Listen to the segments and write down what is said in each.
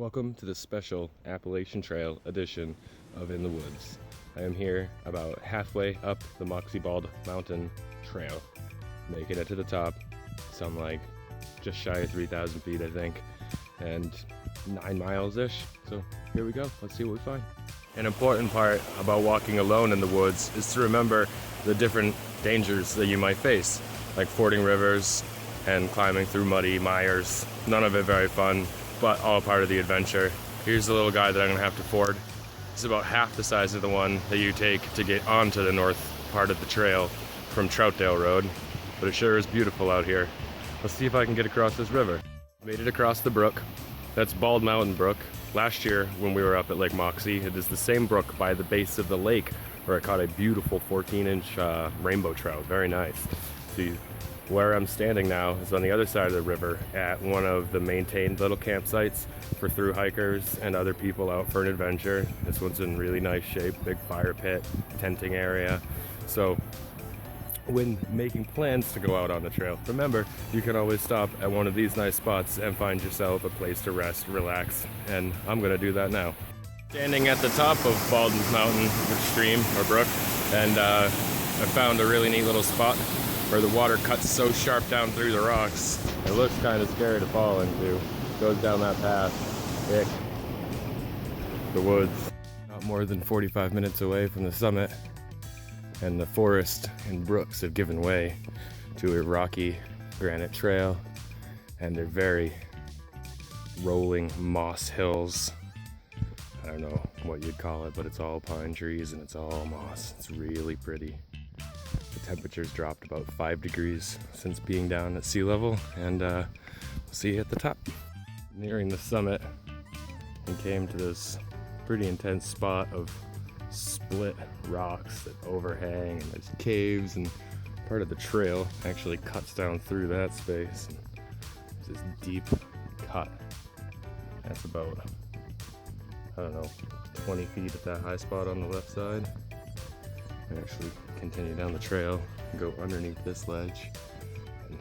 Welcome to the special Appalachian Trail edition of In the Woods. I am here about halfway up the Moxie-Bald Mountain trail, making it to the top. So I'm like just shy of 3,000 feet, I think, and 9 miles-ish. So here we go, let's see what we find. An important part about walking alone in the woods is to remember the different dangers that you might face, like fording rivers and climbing through muddy mires. None of it very fun, but all part of the adventure. Here's the little guy that I'm gonna have to ford. It's about half the size of the one that you take to get onto the north part of the trail from Troutdale Road, but it sure is beautiful out here. Let's see if I can get across this river. Made it across the brook. That's Bald Mountain Brook. Last year when we were up at Lake Moxie, it is the same brook by the base of the lake where I caught a beautiful 14-inch rainbow trout. Very nice. See, where I'm standing now is on the other side of the river at one of the maintained little campsites for thru hikers and other people out for an adventure. This one's in really nice shape, big fire pit, tenting area. So when making plans to go out on the trail, remember, you can always stop at one of these nice spots and find yourself a place to rest, relax, and I'm gonna do that now. Standing at the top of Bald Mountain stream or brook, and I found a really neat little spot where the water cuts so sharp down through the rocks. It looks kind of scary to fall into. Goes down that path, thick, the woods. Not more than 45 minutes away from the summit, and the forest and brooks have given way to a rocky granite trail, and they're very rolling moss hills. I don't know what you'd call it, but it's all pine trees and it's all moss. It's really pretty. The temperature's dropped about 5 degrees since being down at sea level, and we'll see you at the top. Nearing the summit, and came to this pretty intense spot of split rocks that overhang, and there's caves, and part of the trail actually cuts down through that space. And there's this deep cut that's about, I don't know, 20 feet at that high spot on the left side. And actually continue down the trail and go underneath this ledge. And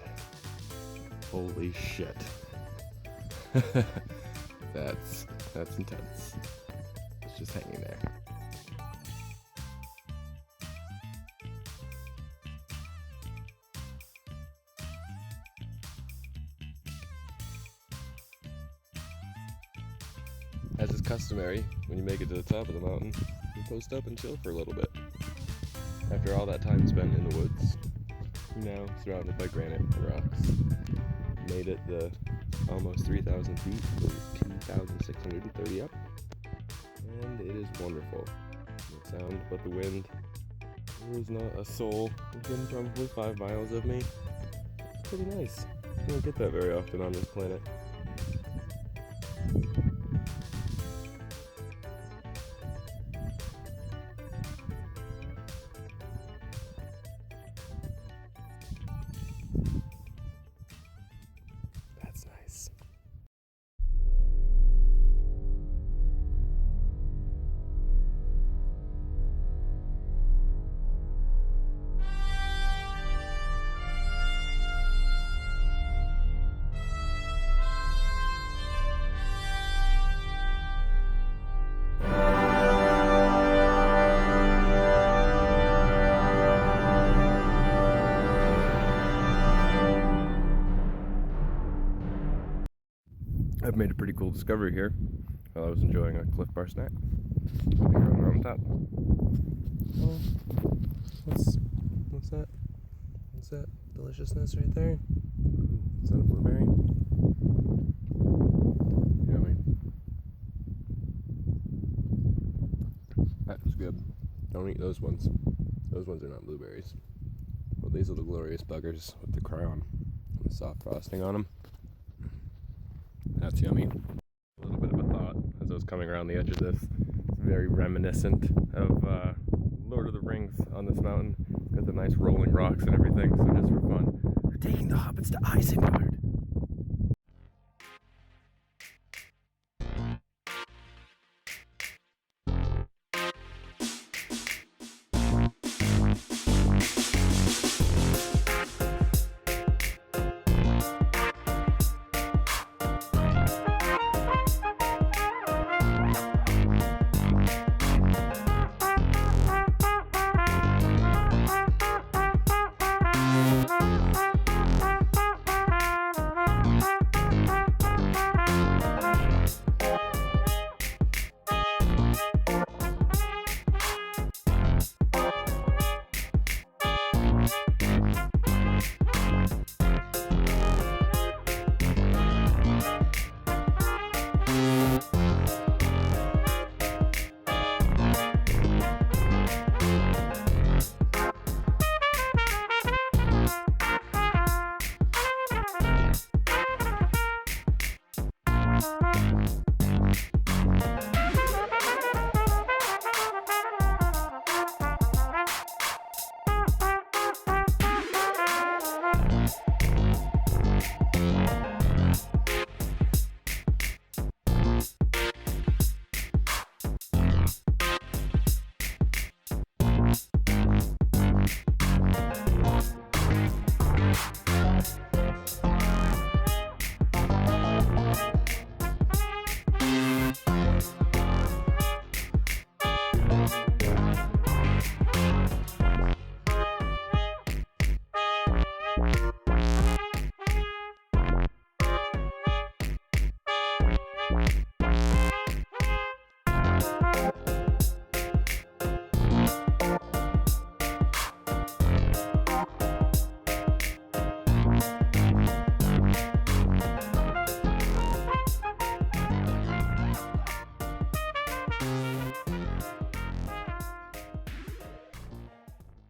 holy shit. That's intense. It's just hanging there. As is customary, when you make it to the top of the mountain, you post up and chill for a little bit. After all that time spent in the woods, you're now surrounded by granite and rocks. Made it the almost 3,000 feet, 2,630 up, and it is wonderful. No sound but the wind. There is not a soul within probably 5 miles of me. It's pretty nice. You don't get that very often on this planet. I've made a pretty cool discovery here while I was enjoying a Cliff Bar snack here on the mountain top. Oh, what's that? What's that deliciousness right there? Ooh, is that a blueberry? Yummy. That was good. Don't eat those ones. Those ones are not blueberries. Well, these are the glorious buggers with the crown and the soft frosting on them. That's yummy. A little bit of a thought as I was coming around the edge of this. It's very reminiscent of Lord of the Rings on this mountain. It's got the nice rolling rocks and everything, so just for fun, we're taking the hobbits to Isengard.